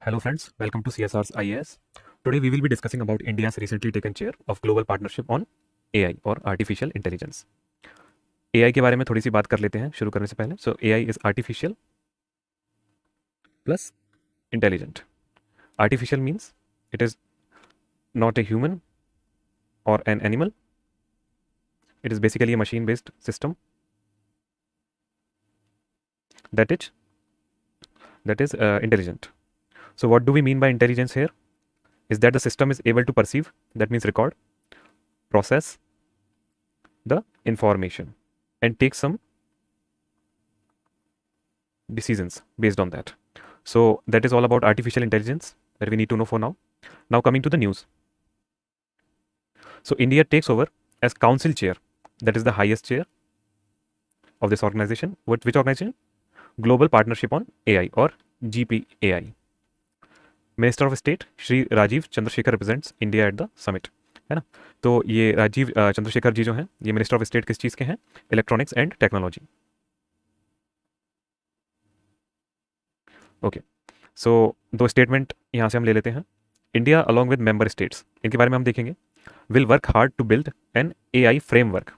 Hello friends, welcome to CSR's IAS. Today we will be discussing about India's recently taken chair of global partnership on AI or artificial intelligence. AI के बारे में थोड़ी सी बात कर लेते हैं शुरू करने से पहले. So AI is artificial plus intelligent. Artificial means it is not a human or an animal. It is basically a machine-based system that is intelligent. So what do we mean by intelligence here? Is that the system is able to perceive, that means record, process the information and take some decisions based on that. So that is all about artificial intelligence that we need to know for now. Now coming to the news. So India takes over as council chair, that is the highest chair of this organization. Which organization? Global Partnership on AI or GPAI. Minister of state Shri Rajeev Chandrasekhar represents India at the summit, है ना. तो ये राजीव चंद्रशेखर जी जो हैं ये minister of state किस चीज़ के हैं? Electronics and technology. Okay, so दो स्टेटमेंट यहाँ से हम ले लेते हैं. India along with member states, इनके बारे में हम देखेंगे. Will work hard to build an AI framework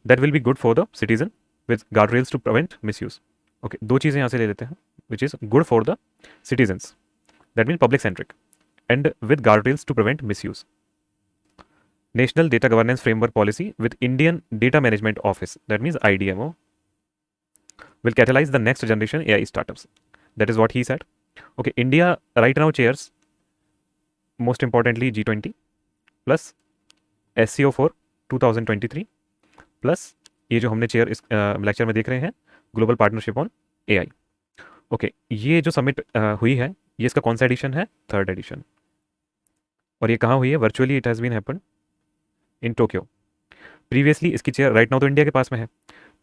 that will be good for the citizen with guard rails to prevent misuse. Okay, दो चीज़ें यहाँ से ले लेते हैं. Which is good for the citizens, that means public centric, and with guardrails to prevent misuse. National Data Governance Framework Policy with Indian Data Management Office, that means IDMO, will catalyze the next generation AI startups. That is what he said. Okay, India right now chairs most importantly G20 plus SCO for 2023 plus ये जो हमने chair इस lecture में देख रहे हैं global partnership on AI. Okay, ये जो समिट हुई है ये इसका कौन सा एडिशन है? Third edition. और ये कहाँ हुई है? Virtually it has been happen in Tokyo. Previously इसकी चेयर राइट नाउ तो इंडिया के पास में है,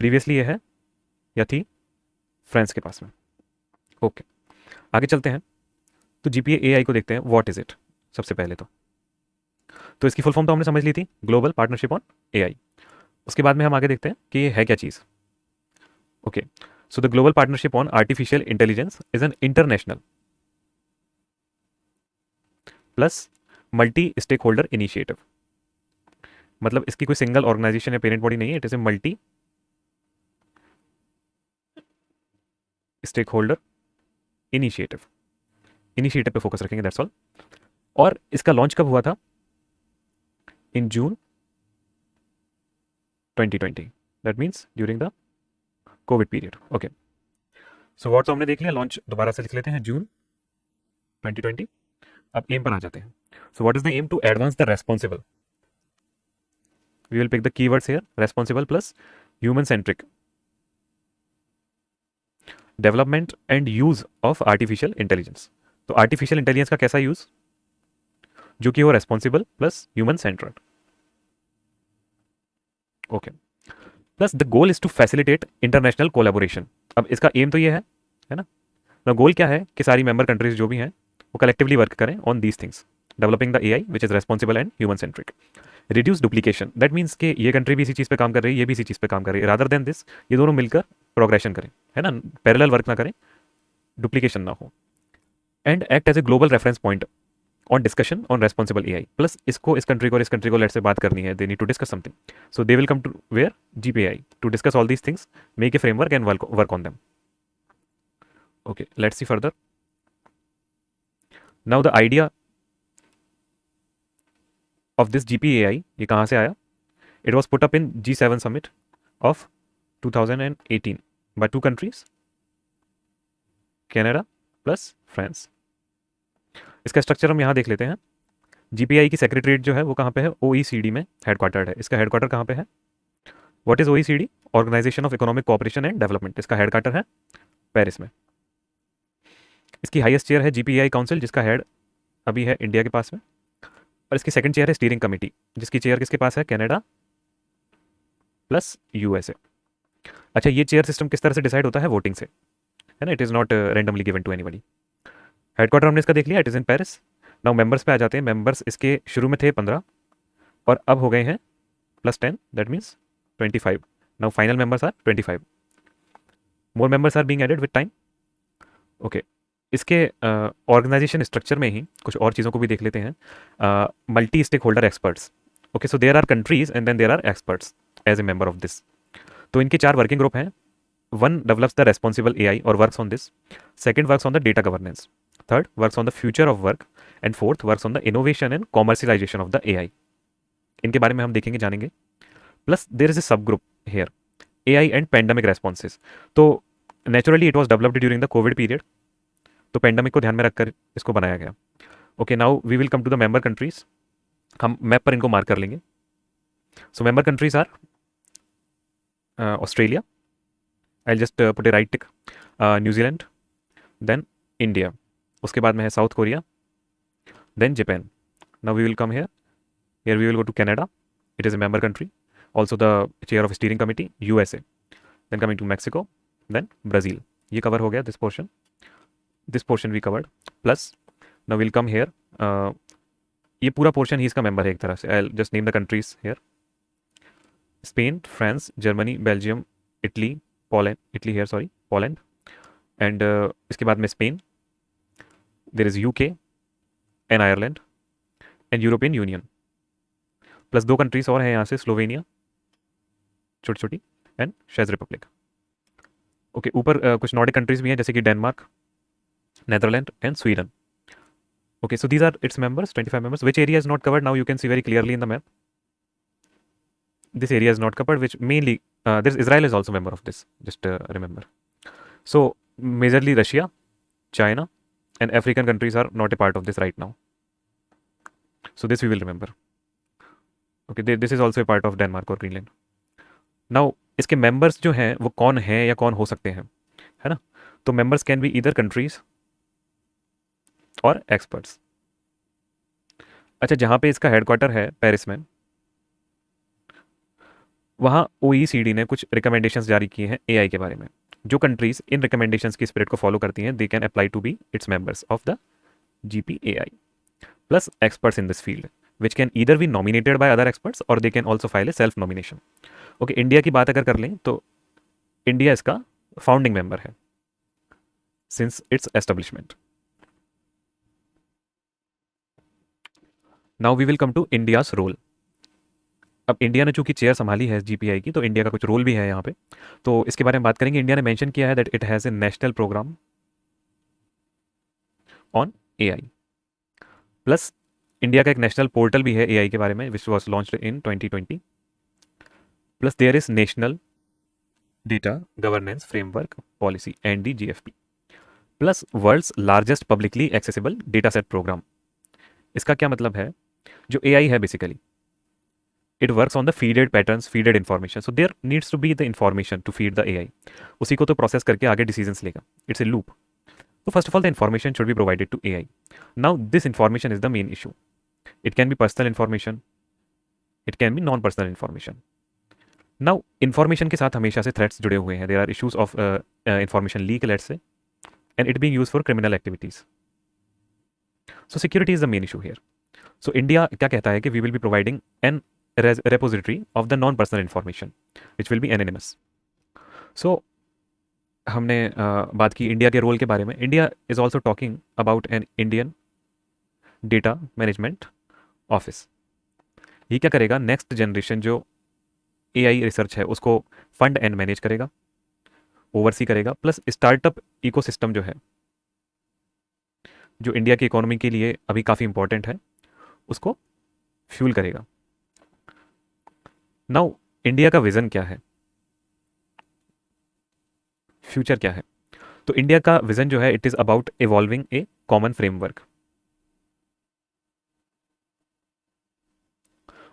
प्रीवियसली ये है या थी फ्रांस के पास में. ओके, आगे चलते हैं. तो GPAI को देखते हैं. What is it? सबसे पहले तो इसकी फुल फॉर्म तो हमने समझ ली थी, ग्लोबल पार्टनरशिप ऑन AI. उसके बाद में हम आगे देखते हैं कि ये है क्या चीज़. Okay, so the global partnership on artificial intelligence is an international plus multi stake holder initiative. मतलब इसकी कोई सिंगल ऑर्गेनाइजेशन या पेरेंट बॉडी नहीं है, it is a multi stake holder initiative. Initiative पे फोकस रखेंगे, दैट्स ऑल. और इसका लॉन्च कब हुआ था? In June 2020, that means during the COVID period. Okay, so what तो हमने देख लिया. लॉन्च दोबारा से लिख लेते हैं, जून 2020. अब एम पर आ जाते हैं. So what is the aim? To advance the responsible. We will pick the keywords here, responsible plus human centric development and use of artificial intelligence. तो आर्टिफिशियल इंटेलिजेंस का कैसा यूज? जो कि हो responsible plus human centric. Okay, plus the goal is to facilitate international collaboration. अब इसका M तो ये है ना. द गोल क्या है कि सारी मेंबर कंट्रीज जो भी हैं वो कलेक्टिवली वर्क करें on these things, developing the AI which is responsible and human centric. Reduce duplication, that means कि ये कंट्री भी इसी चीज़ पे काम कर रही है, ये भी इसी चीज़ पे काम कर रही है. रादर देन दिस ये दोनों मिलकर प्रोग्रेशन करें, है ना, पैरेलल वर्क ना करें, डुप्लीकेशन ना हो. And act as a global reference point on discussion on responsible AI. Plus इसको इस कंट्री को और इस कंट्री को लेट से बात करनी है, they need to discuss something, so they will come to where GPAI to discuss all these things, make a framework and work on them. Okay, let's see further. Now the idea of this GPAI ये कहाँ से आया? It was put up in G7 summit of 2018 by two countries, Canada plus France. इसका structure हम यहाँ देख लेते हैं. GPAI की सेक्रेटरीट जो है वो कहाँ पे है? OECD में हेडक्वार्टर्ड है. इसका हेडक्वार्टर कहाँ पे है? What is OECD? Organisation of economic cooperation and development. इसका हेडक्वार्टर है पेरिस में. इसकी हाईएस्ट चेयर है GPAI काउंसिल, जिसका हेड अभी है इंडिया के पास में. और इसकी सेकंड चेयर है स्टीयरिंग कमेटी, जिसकी चेयर किसके पास है? Canada plus USA. अच्छा, ये चेयर सिस्टम किस तरह से डिसाइड होता है? वोटिंग से, है ना. It is not randomly given to anybody. Headquarter हमने इसका देख लिया, it is in Paris. Now members पे आ जाते हैं. मेंबर्स इसके शुरू में थे 15 और अब हो गए हैं +10, that means 25. Now final members are 25. More members are being added with time. Okay, इसके ऑर्गेनाइजेशन स्ट्रक्चर में ही कुछ और चीज़ों को भी देख लेते हैं. Multi stake holder experts. Okay, so there are countries and then there are experts as a member of this. तो इनके 4 वर्किंग ग्रुप हैं. One develops the responsible AI or works on this. Second works on the data governance. Third works on the future of work. And fourth works on the innovation and commercialization of the AI. इनके बारे में हम देखेंगे, जानेंगे. Plus there is a subgroup here, AI and pandemic responses. तो naturally it was developed during the COVID period. तो pandemic को ध्यान में रखकर इसको बनाया गया. Okay, now we will come to the member countries. हम मैप पर इनको मार्क कर लेंगे. So member countries are Australia. I'll just put a right tick. New Zealand, then India. उसके बाद में है south Korea, then Japan. Now we will come here. Here we will go to Canada. It is a member country. Also the chair of steering committee, USA. Then coming to Mexico, then Brazil. ये cover हो गया this portion. This portion we covered. Plus now we'll come here. ये पूरा portion ही इसका member है एक तरह से. I'll just name the countries here. Spain, France, Germany, Belgium, Italy, Poland. And इसके बाद में Spain. There is UK and Ireland and European union. Plus 2 countries और हैं यहाँ से, स्लोवेनिया छोटी छोटी एंड शेज रिपब्लिक. ओके, ऊपर कुछ नॉर्डिक कंट्रीज भी हैं जैसे कि Denmark, Netherland and Sweden. Okay, so these are its members, 25 members. Which area is not covered? Now you can see very clearly in the map. This area is not covered, which mainly this Israel is also member of this. Just remember. So majorly Russia, China, and African countries are not a part of this right now. So this we will remember. Okay, this is also a part of Denmark or Greenland. Now इसके members जो हैं वो कौन हैं या कौन हो सकते हैं, है ना? तो members can be either countries और experts. अच्छा, जहाँ पे इसका हेडक्वार्टर है पेरिस में, वहाँ OECD ने कुछ रिकमेंडेशंस जारी किए हैं AI के बारे में. जो कंट्रीज इन रिकमेंडेशंस की स्पिरिट को फॉलो करती हैं, they can apply to be its members of the GPAI. Plus experts in this field which can either be nominated by other experts और they can also file a self nomination. Okay, India की बात अगर कर लें तो India इसका founding member है since its establishment. Now we will come to India's role. अब इंडिया ने चूंकि चेयर संभाली है GPAI की, तो इंडिया का कुछ रोल भी है यहाँ पे. तो इसके बारे में बात करेंगे. इंडिया ने मेंशन किया है that it has a national programme on AI. Plus India का एक नेशनल पोर्टल भी है AI के बारे में which was launched in 2020. Plus there is national data governance framework policy NDGFP. Plus world's largest publicly accessible data set programme. इसका क्या मतलब है? जो AI है basically it works on the feeded patterns, feeded information. So there needs to be the information to feed the AI. उसी को तो process करके आगे डिसीजंस लेगा. It's a loop. So first of all, the information should be provided to AI. Now this information is the main issue. It can be personal information. It can be non-personal information. Now information के साथ हमेशा से threats जुड़े हुए हैं. There are issues of information leak, let's say, and it being used for criminal activities. So security is the main issue here. So India क्या कहता है कि we will be providing an repository of the non-personal information which will be anonymous. So हमने बात की India के role के बारे में. India is also talking about an Indian data management office. ये क्या करेगा? नेक्स्ट जनरेशन जो AI रिसर्च है उसको फंड एंड मैनेज करेगा, ओवरसी करेगा. प्लस स्टार्टअप इकोसिस्टम जो है, जो इंडिया की इकोनॉमी के लिए अभी काफ़ी इंपॉर्टेंट है, उसको फ्यूल करेगा. नाउ इंडिया का विजन क्या है, फ्यूचर क्या है? तो इंडिया का विजन जो है, it is about evolving A common framework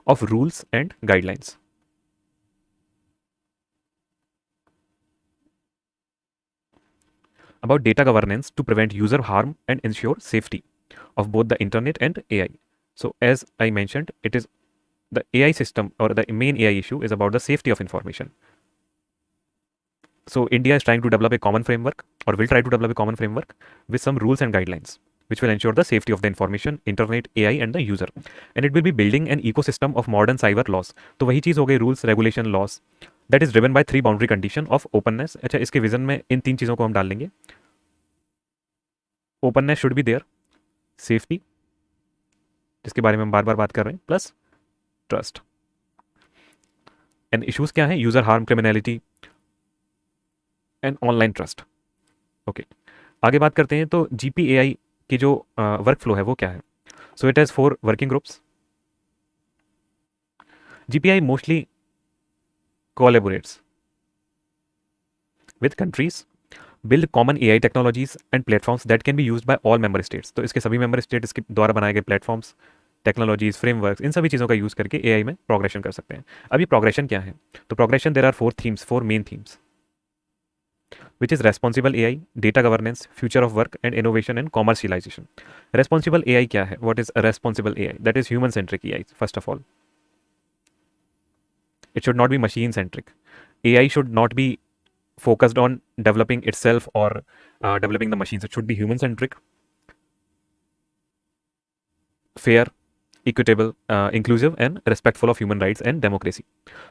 of rules and guidelines. about data governance to prevent user harm and ensure safety of both the internet and AI. So as I mentioned, it is the AI system, or the main AI issue is about the safety of information. So India is trying to develop a common framework, or will try to develop a common framework with some rules and guidelines which will ensure the safety of the information, internet, AI and the user. And it will be building an ecosystem of modern cyber laws. तो वही चीज़ हो गई, rules, regulation, loss, that is driven by 3 boundary condition of openness. अच्छा, इसके vision में इन 3 चीज़ों को हम डाल लेंगे. Openness should be there, safety जिसके बारे में हम बार बार बात कर रहे हैं, प्लस ट्रस्ट। एंड इश्यूज क्या है? User harm, criminality and online trust. Okay, आगे बात करते हैं। तो GPAI की जो वर्क फ्लो है वो क्या है? So it has 4 working groups. GPAI mostly collaborates with countries, build common AI technologies and platforms that can be used by all member states। तो इसके सभी मेंबर स्टेट इसके द्वारा बनाए गए प्लेटफॉर्म्स, टेक्नोलॉजीज, फ्रेमवर्क्स, इन सभी चीज़ों का यूज़ करके AI में प्रोग्रेशन कर सकते हैं। अब ये प्रोग्रेशन क्या है? तो progression, there are 4 themes, 4 main themes, which is responsible AI, data governance, future of work and innovation and commercialisation. Responsible AI क्या है? What is responsible AI? That is human centric AI। First of all, it should not be machine centric. AI should not be focused on developing itself or developing the machines. It should be human centric, fair, equitable, inclusive and respectful of human rights and democracy।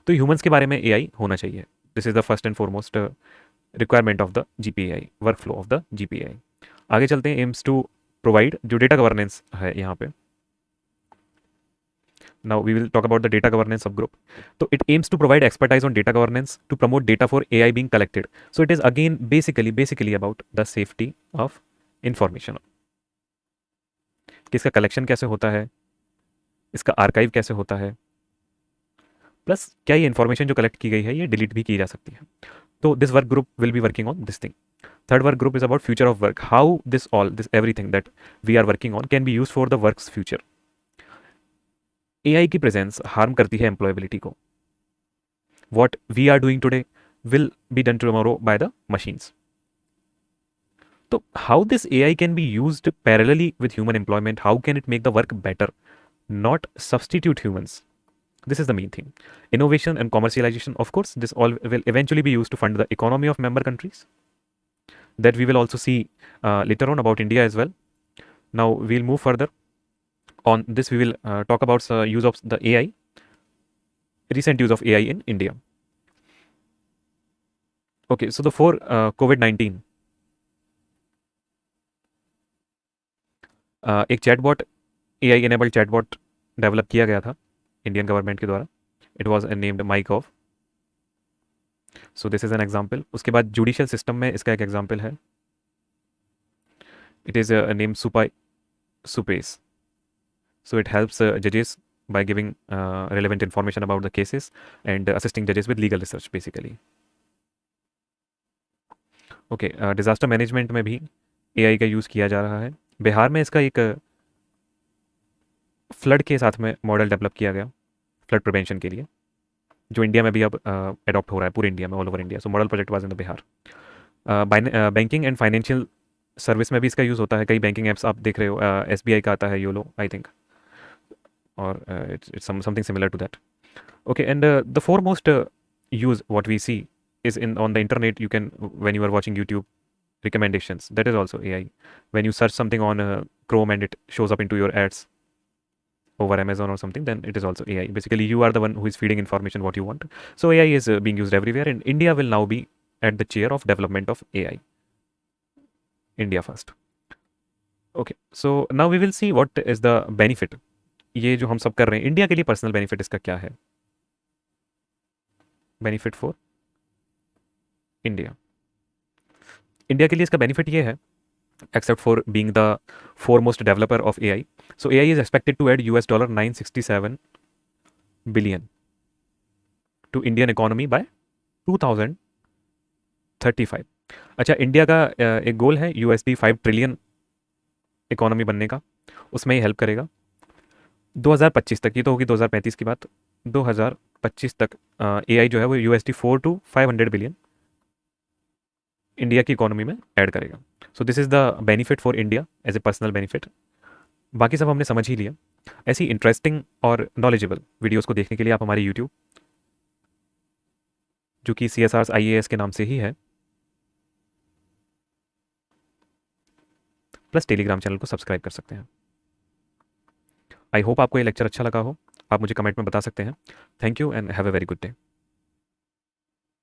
तो humans के बारे में AI होना चाहिए। This is the first and foremost requirement of the GPAI, workflow of the GPAI। आगे चलते हैं। aims to provide, जो data governance है यहाँ पे, now we will talk about the data governance subgroup। So it aims to provide expertise on data governance to promote data for AI being collected। So it is again basically about the safety of information, कि इसका collection कैसे होता है, इसका archive कैसे होता है, plus क्या ये इन्फॉर्मेशन जो कलेक्ट की गई है ये डिलीट भी की जा सकती है। तो this work group will be working on this thing. Third work group is about future of work, how this everything that we are working on can be use for the works future. AI की presence harm करती है employability को। What we are doing today will be done tomorrow by the machines. तो how this AI can be used parallelly with human employment, how can it make the work better, not substitute humans? This is the main thing. Innovation and commercialization, of course, this all will eventually be used to fund the economy of member countries. That we will also see later on about India as well. Now we'll move further on this. We will talk about use of the AI, recent use of AI in India. Okay, so the for COVID-19, एक chatbot, AI enabled chatbot develop किया गया था Indian government के द्वारा। It was named MyGov. So this is an example. उसके बाद judicial system में इसका एक एग्जाम्पल है, it is name SUPACE. So it helps जजेस by giving relevant information about the cases and assisting judges with legal research basically। Okay, disaster management में भी AI का यूज़ किया जा रहा है। बिहार में इसका एक फ्लड के साथ में मॉडल डेवलप किया गया फ्लड प्रिवेंशन के लिए, जो इंडिया में भी अब अडॉप्ट हो रहा है, पूरे इंडिया में, all over India. So model project was in the Bihar. Banking and financial service में भी इसका यूज़ होता है। कई बैंकिंग एप्स आप देख रहे हो, SBI का आता है योलो आई थिंक, और it's something similar to that. Okay, and the foremost use what we see is in on the internet. You can, when you are watching YouTube recommendations, that is also AI। when you search something on Chrome and it shows up into your ads over Amazon or something, then it is also AI। basically you are the one who is feeding information what you want। so AI is being used everywhere, and India will now be at the chair of development of AI, India first। okay, so now we will see what is the benefit। ये जो हम सब कर रहे हैं India के लिए, personal benefit इसका क्या है? बेनिफिट फॉर इंडिया, इंडिया के लिए इसका बेनिफिट ये है, except for being the foremost developer of AI। So AI is expected to add $967 billion to Indian economy by 2035। अच्छा, इंडिया का एक गोल है $5 ट्रिलियन इकोनॉमी बनने का, उसमें ही हेल्प करेगा 2025 तक। ये तो होगी 2035 की बात। 2025 तक AI जो है वो $4 to 500 बिलियन इंडिया की इकोनॉमी में ऐड करेगा। So this is the benefit for India as a personal benefit. बाकी सब हमने समझ ही लिया। ऐसी इंटरेस्टिंग और नॉलेजेबल वीडियोस को देखने के लिए आप हमारे यूट्यूब, जो कि CSR's IAS के नाम से ही है, प्लस टेलीग्राम चैनल को सब्सक्राइब कर सकते हैं। आई होप आपको ये लेक्चर अच्छा लगा हो। आप मुझे कमेंट में बता सकते हैं। Thank you and have a very good day.